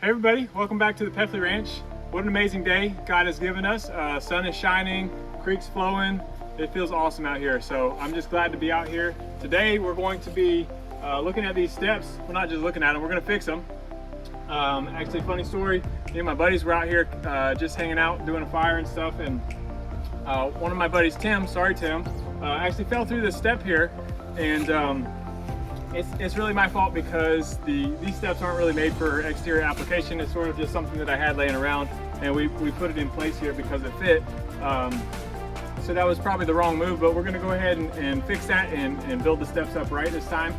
Hey everybody, welcome back to the Peffly Ranch. What an amazing day God has given us. Sun is shining, creek's flowing. It feels awesome out here. So I'm just glad to be out here. Today we're going to be looking at these steps. We're not just looking at them, we're gonna fix them. Actually, funny story, me and my buddies were out here just hanging out, doing a fire and stuff, and one of my buddies, Tim, actually fell through this step here, and it's really my fault because these steps aren't really made for exterior application. It's sort of just something that I had laying around, and we put it in place here because it fit. So that was probably the wrong move, but we're gonna go ahead and fix that and build the steps up right this time.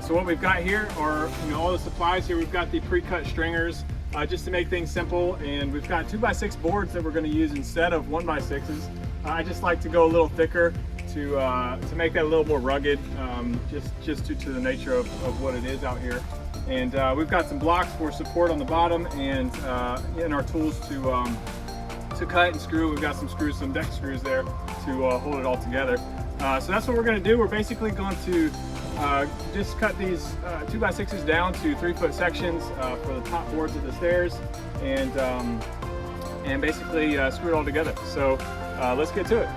So what we've got here are all the supplies here. We've got the pre-cut stringers just to make things simple, and we've got 2x6 boards that we're gonna use instead of 1x6s. I just like to go a little thicker to make that a little more rugged, just due to the nature of what it is out here. And we've got some blocks for support on the bottom, and our tools to cut and screw. We've got some screws, some deck screws there to hold it all together. So that's what we're going to do. We're basically going to just cut these 2x6s down to 3-foot sections for the top boards of the stairs, and basically screw it all together. So let's get to it.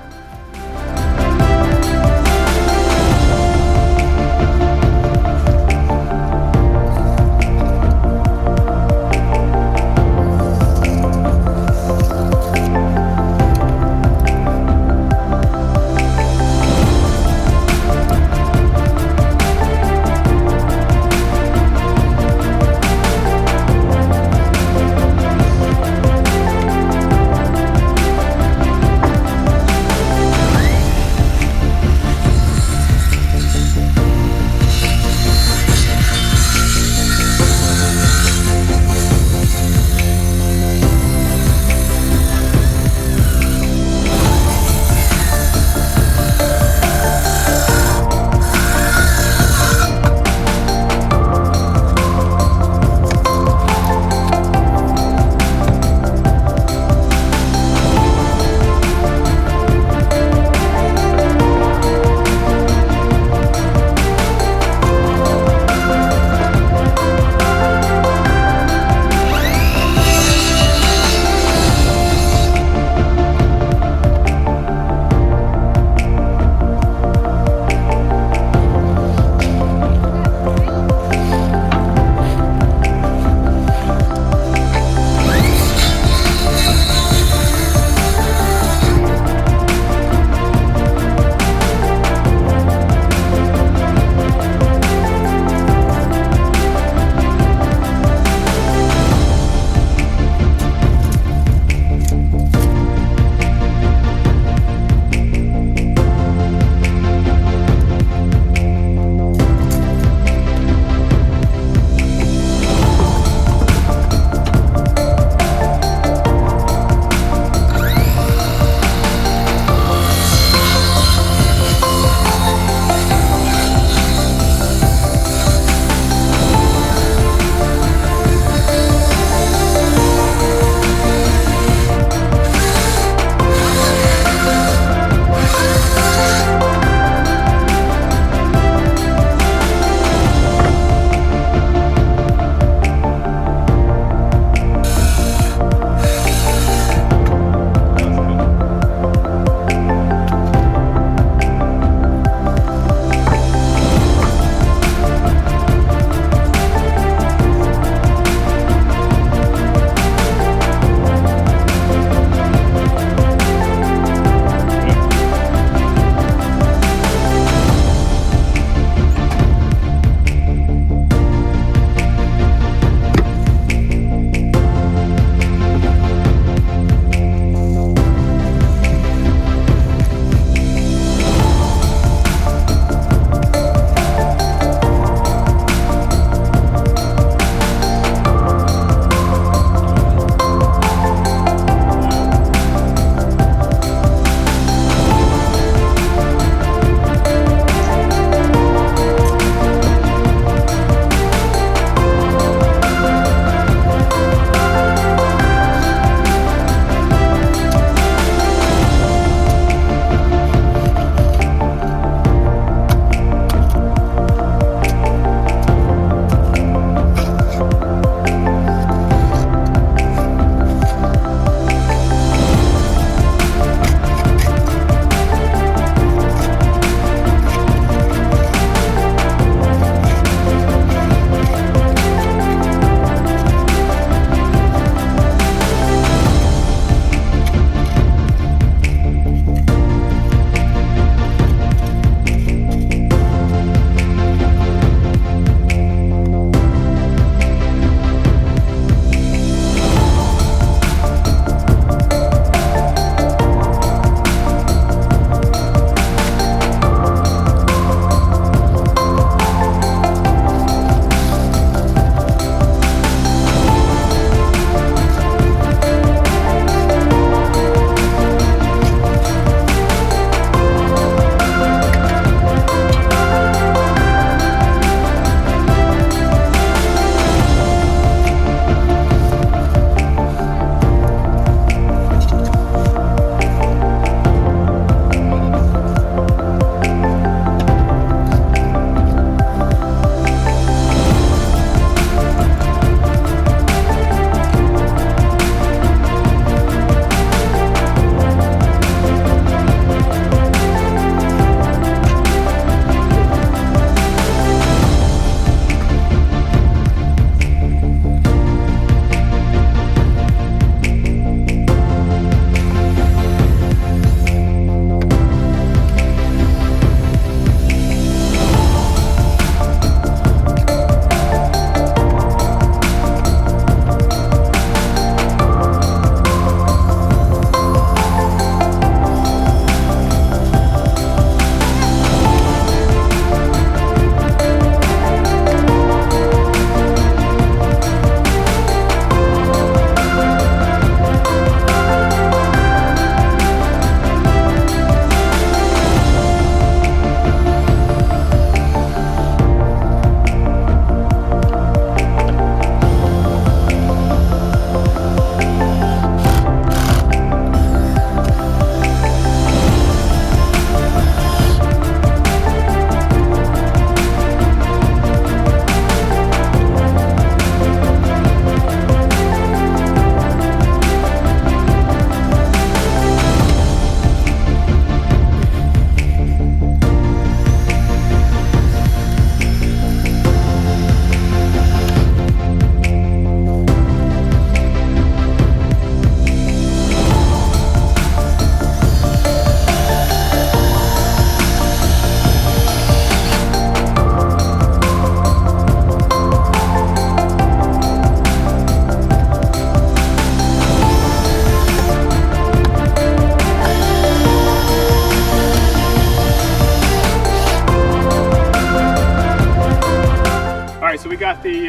we got the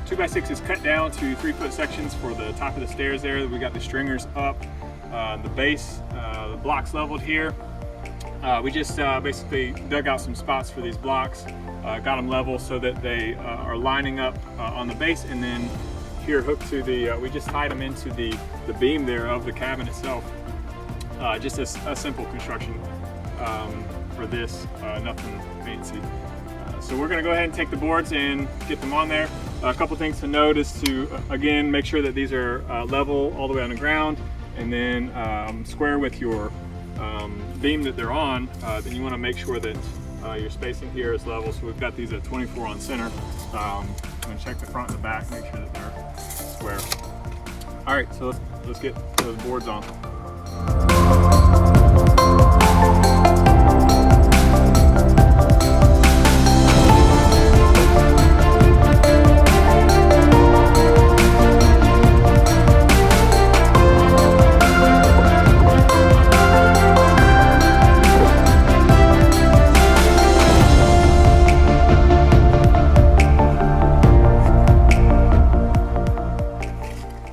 2x6s cut down to 3-foot sections for the top of the stairs there. We got the stringers up, the base, the blocks leveled here. We just basically dug out some spots for these blocks, got them level so that they are lining up on the base, and then here hooked to the, we just tied them into the beam there of the cabin itself. Just a simple construction for this, nothing fancy. So we're gonna go ahead and take the boards and get them on there. A couple things to note is to, again, make sure that these are level all the way on the ground, and then square with your beam that they're on. Then you wanna make sure that your spacing here is level. So we've got these at 24 on center. I'm gonna check the front and the back, make sure that they're square. All right, so let's get those boards on.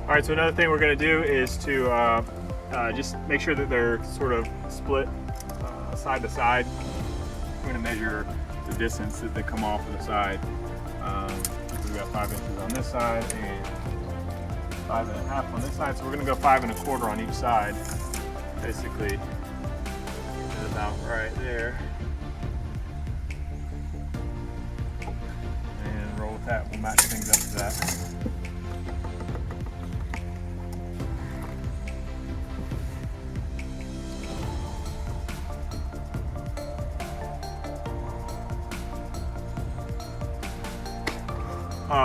All right, so another thing we're going to do is to just make sure that they're sort of split side to side. We're going to measure the distance that they come off of the side. We've got 5 inches on this side and 5.5 on this side, so we're going to go 5 1/4 on each side. Basically, about right there. And roll with that. We'll match things up to that.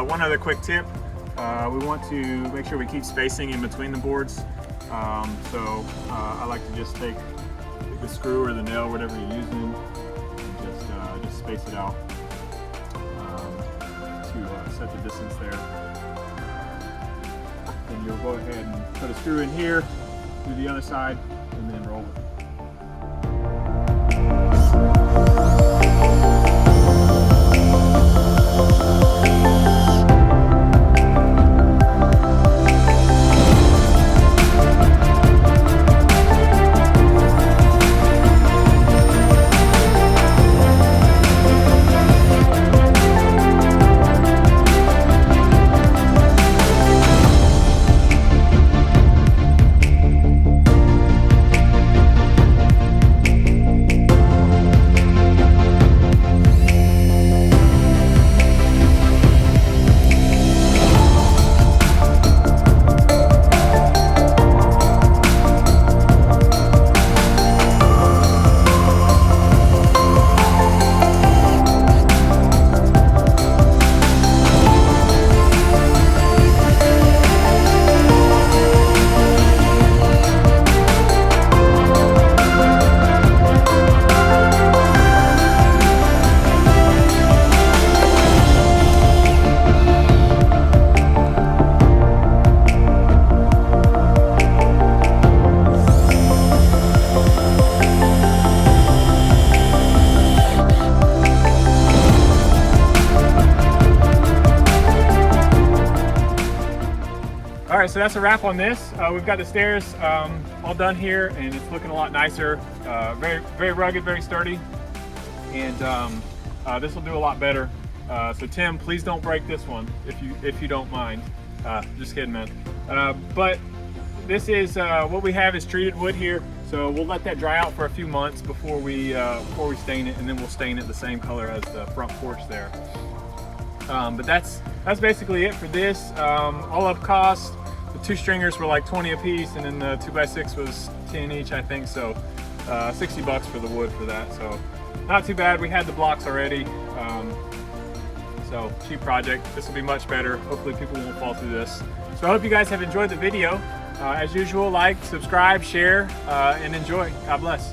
One other quick tip, we want to make sure we keep spacing in between the boards. I like to just take the screw or the nail, whatever you're using, and just space it out to set the distance there. Then you'll go ahead and put a screw in here, do the other side, and then roll it. All right, so that's a wrap on this. We've got the stairs all done here, and it's looking a lot nicer. Very, very rugged, very sturdy, and this will do a lot better. So Tim, please don't break this one if you don't mind. Just kidding, man. But this is what we have is treated wood here. So we'll let that dry out for a few months before we stain it, and then we'll stain it the same color as the front porch there. But that's basically it for this. All up cost, the 2 stringers were like 20 a piece, and then the 2x6 was 10 each, I think. So 60 bucks for the wood for that. So not too bad. We had the blocks already. So cheap project. This will be much better. Hopefully people won't fall through this. So I hope you guys have enjoyed the video. As usual, like, subscribe, share, and enjoy. God bless.